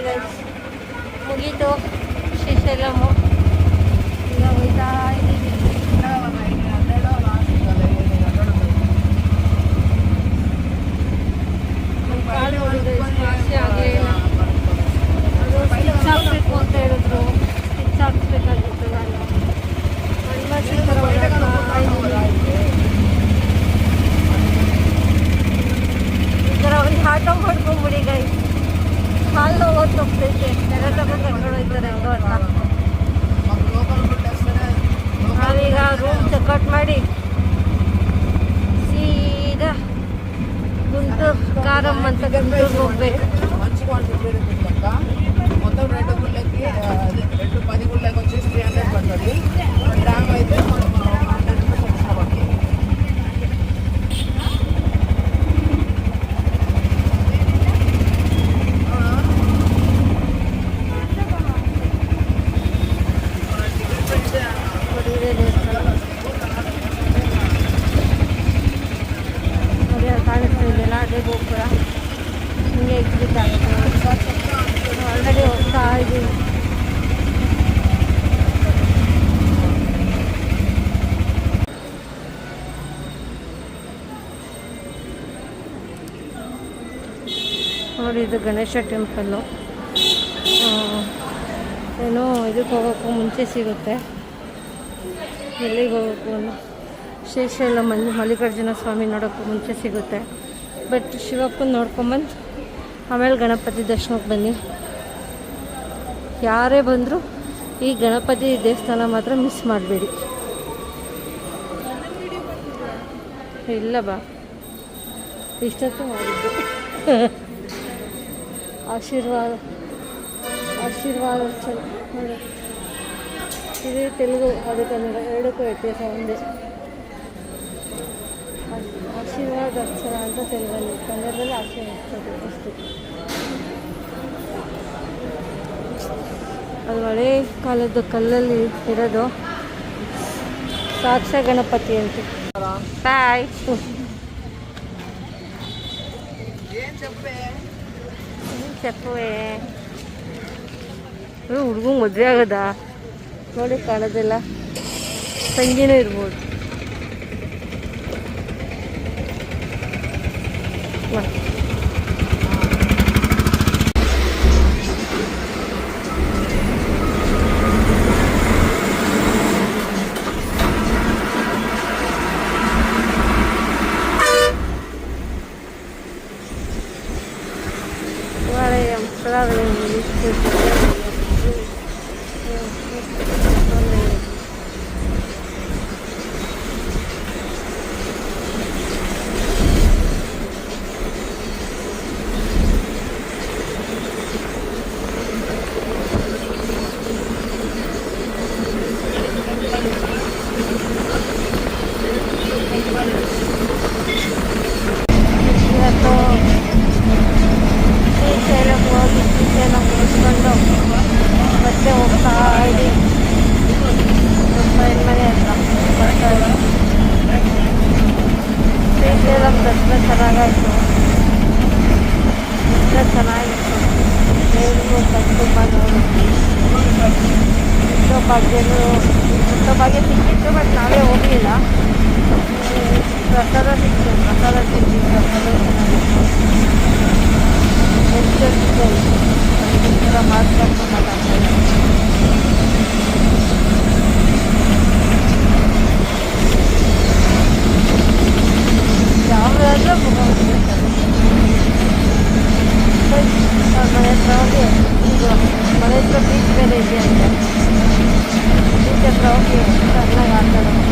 Guys, ಮುಗೀತು ಶ್ರೀಶೈಲಮ್ಮು. ಈಗ ಹೋಯ್ತಾ ಇದ್ದೀವಿ. ಕಾಲು ಹೊಡಿದು ವಾಸಿ ಆಗಲಿಲ್ಲ. ಅದು ಸ್ಟಿಚ್ ಹಾಕಬೇಕು ಅಂತ ಹೇಳಿದ್ರು. ಸ್ಟಿಚ್ ಹಾಕ್ಸ್ಬೇಕಾಗಿತ್ತು. ನಾನು ಆಲ್ಮೋಸ್ಟ್ ಈ ಥರ ಈ ಥರ ಒಂದು ಆಟೋ ಮಾಡ್ಕೊಂಬಿಡಿ ಗೈಸ್. ಕಾಲು ನೋವು ಹೋಗ್ತೈತೆ. ನೆರೆ ತಗೊಂಡು ಕರ್ಕೊಂಡು ಹೋಗ್ತಾರೆ ಹೆಂಗೋ ಅಂತ. ನಾವೀಗ ರೂಮ್ ಚೆಕ್ಔಟ್ ಮಾಡಿ ಸೀದಾ గుంటూరు కారం అంత గుంటూరు ಹೋಗ್ಬೇಕು. మొత్తం 2 గుళ్ళకి 10 గుళ్ళకి వచ్చేసి 300 పడుతుంది. గ్రామ్ అయితే ಅದೇ ಗೋಪುರ ಹಿಂಗೆ ಇಟ್ಲಿಕ್ಕಾಗುತ್ತೆ. ಆಲ್ರೆಡಿ ಹೋಗ್ತಾ ಇದ್ದೀವಿ. ನೋಡಿ, ಇದು ಗಣೇಶ ಟೆಂಪಲ್ಲು. ಏನೋ ಇದಕ್ಕೆ ಹೋಗೋಕ್ಕೂ ಮುಂಚೆ ಸಿಗುತ್ತೆ. ಎಲ್ಲಿಗೆ ಹೋಗೋಕ್ಕೂ ಶ್ರೀಶೈಲ ಮಲ್ಲಿಕಾರ್ಜುನ ಸ್ವಾಮಿ ನೋಡೋಕ್ಕೂ ಮುಂಚೆ ಸಿಗುತ್ತೆ. ಬಟ್ ಶಿವಪ್ಪನ ನೋಡ್ಕೊಂಬಂದು ಆಮೇಲೆ ಗಣಪತಿ ದರ್ಶನಕ್ಕೆ ಬನ್ನಿ. ಯಾರೇ ಬಂದರೂ ಈ ಗಣಪತಿ ದೇವಸ್ಥಾನ ಮಾತ್ರ ಮಿಸ್ ಮಾಡಬೇಡಿ. ಇಲ್ಲ ಬಾ, ಇಷ್ಟೊತ್ತು ಮಾಡಿದ್ದು. ಆಶೀರ್ವಾದ ಇದೇ ತೆಲುಗು, ಅದು ಕನ್ನಡ, ಎರಡಕ್ಕೂ ವ್ಯತ್ಯಾಸ ಒಂದೇ. ಆಶೀರ್ವಾದ ಅಕ್ಷರ ಅಂತ ತೆಲುಗಲ್ಲಿ, ಕನ್ನಡದಲ್ಲಿ ಆಶೀರ್ವಾದ ಅಷ್ಟು. ಅದು ಹಳೇ ಕಾಲದ ಕಲ್ಲಲ್ಲಿ ಇರೋದು ಸಾಕ್ಷ ಗಣಪತಿ ಅಂತ. ಬಾಯ್. ಚೆಪ್ಪುವೆ ಹುಡುಗಂಗೆ ಮದುವೆ ಆಗೋದಾ ನೋಡಿ, ಕಾಣೋದಿಲ್ಲ. ತಂಗಿನೂ ಇರ್ಬೋದು. ಮತ್ತೆ ಹೋಗ್ತಾ ಇದ್ದೀವಿ ಮನೆ ಹತ್ರ. ಶ್ರೀಶೈಲಂ ದರ್ಶನ ಚೆನ್ನಾಗಾಯಿತು. ಚೆನ್ನಾಗಿತ್ತು. ದೇವ್ರಿಗೂ ಕರ್ತುಂಬ ನೋಡಿ ಭಾಗ್ಯ ಸಿಕ್ಕಿತ್ತು. ಬಟ್ ನಾವೇ ಹೋಗಲಿಲ್ಲ. ಪ್ರಸಾದ ಸಿಕ್ತು. ಪ್ರಸಾದ ತಿಂತೀವಿ. ಪ್ರಸಾದ ಚೆನ್ನಾಗಿತ್ತು. ಹೆಚ್ಚು ಮಾತಾಡ್ಕೊಂಡು ಮಾತಾಡ್ತಾರೆ. ಯಾವ್ದಾದ್ರೂ ಮನೆ ಹತ್ರ ಹೋಗಿ ಇದು ಮನೆ ಹತ್ರ ಬೀಚ್ ಬೇರೆ ಇದೆ ಅಂತ ಬೀಚ್ ಹತ್ರ ಹೋಗಿ ಚೆನ್ನಾಗಿ ಆಟಾಡೋದು.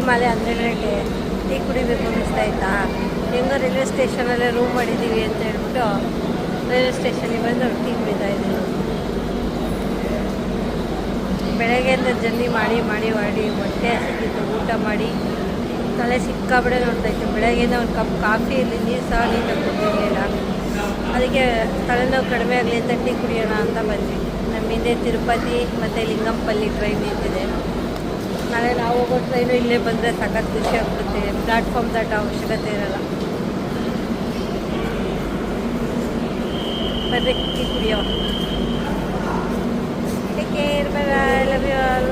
ಟೈಮ್ ಅಲ್ಲೇ 12 ಗಂಟೆ ಟೀ ಕುಡಿಬೇಕು ಅನ್ನಿಸ್ತಾ ಇತ್ತಾ. ಹೆಂಗೋ ರೈಲ್ವೆ ಸ್ಟೇಷನಲ್ಲೇ ರೂಮ್ ಮಾಡಿದ್ದೀವಿ ಅಂತ ಹೇಳ್ಬಿಟ್ಟು ರೈಲ್ವೆ ಸ್ಟೇಷನಿಗೆ ಬಂದು ಟೀ ಕುಡಿತಾ ಇದ್ದೀವಿ. ಬೆಳಗ್ಗೆಯಿಂದ ಜರ್ನಿ ಮಾಡಿ ಹೊಟ್ಟೆ ಹಸಿತಿತ್ತು. ಊಟ ಮಾಡಿ ತಲೆ ಸಿಕ್ಕಾಬಿಡೆ ನೋಡ್ತಾಯಿತ್ತು. ಬೆಳಗ್ಗೆಯಿಂದ ಒಂದು ಕಪ್ ಕಾಫಿ ಇರಲಿ, ನೀರು ಸಹ ನೀಟಾಗಿ ಕುಡಿದಿರಲಿಲ್ಲ. ಅದಕ್ಕೆ ತಲೆನೋವು ಕಡಿಮೆ ಆಗಲಿ ಅಂತ ಟೀ ಕುಡಿಯೋಣ ಅಂತ ಬಂದ್ವಿ. ನಮ್ಮ ಹಿಂದೆ ತಿರುಪತಿ ಮತ್ತು ಲಿಂಗಂಪಲ್ಲಿ ಟ್ರೈನ್ ನಿಂತಿದೆ. ನಾಳೆ ನಾವು ಹೋಗೋ ಟ್ರೈನು ಇಲ್ಲೇ ಬಂದರೆ ಸಖತ್ ಖುಷಿ ಆಗ್ಬಿಡುತ್ತೆ. ಪ್ಲ್ಯಾಟ್ಫಾರ್ಮ್ ದಾಟೋ ಅವಶ್ಯಕತೆ ಇರೋಲ್ಲ. ಬರ್ರಿ ಟೀ ಕುಡಿಯೋ. Take care, bye bye, love you all.